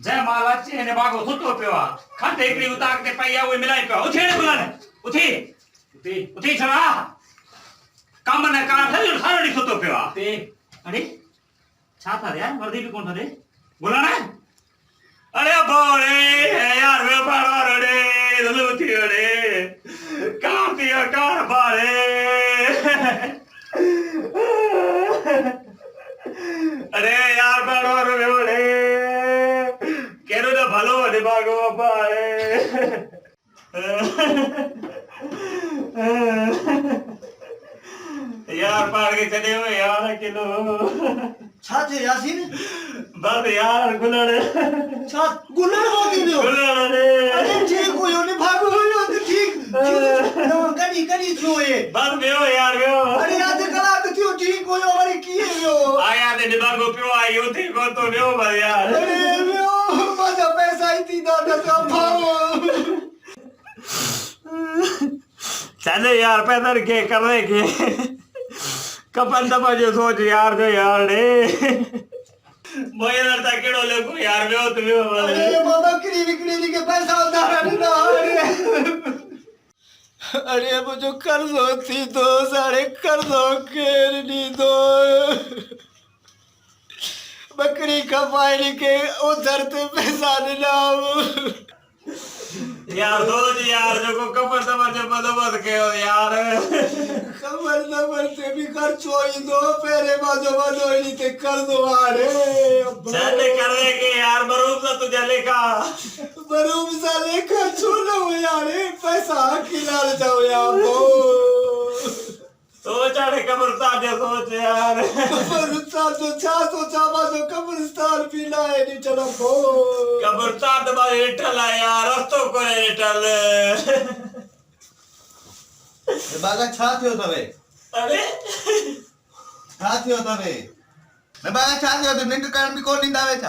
जय मालाची ने बागो सुतो पियो आ खंड एकड़ी उतार के पई आ वो मिलाई पियो उठी ने बुलाने उठी उठी उठी छड़ा काम ने कार थे सारो नी सुतो पियो आ ते अरे छा था रे वर्दी भी कोन था रे बुलाने अरे बोले यार वे बारो रे दलुती रे काम दिया कार बारे अरे यार बारो रे बोले केरो तो भलो ने बागो बारे यार पार के चले हो यार किलो छाते यासीन बस यार गुलड़ छात गुलड़ हो गई नो गुलड़ रे अरे ठीक हो यो ने भागो यो तो ठीक नो कड़ी कड़ी थो ये बस बेओ यार बेओ अरे आधे कलाक थियो ठीक हो यो अरे किए यो आया ने दिमागो पियो आयो थी को तो बेओ बस यार अरे यो मजा पैसा इती दादा तो भाव चले यार पैदल के करने के कपन दबा जो सोच यार जो यार रे मोये लड़ता केड़ो लेको यार बेओ तो बेओ अरे मामा करी विकड़ी के पैसा उधार ना अरे वो जो कर्जो थी तो सारे कर्जों के नी दो बकरी का फाइन के उधर ते पैसा ना यार सोच यार जो को कपन दबा जो बदबद के हो यार खबर नंबर से भी खर्च हो ही दो पेरे बाजो बाजो ही ते कर दो आरे चले करने के यार बरूब सा तुझे लेखा बरूब सा लेखा छोड़ो यार पैसा खिलाल जाओ यार सोचा रे कब्रिस्तान जो सोच यार कब्रिस्तान तो छा सोचा बाजो कब्रिस्तान भी लाए नहीं चलो भो कब्रिस्तान तो बाजो इटल है यार रस्तो करे इटल बागा छा थियो तवे अरे छा थियो तवे मैं बागा छा थियो तो निंद कारण भी कोन निंद आवे छा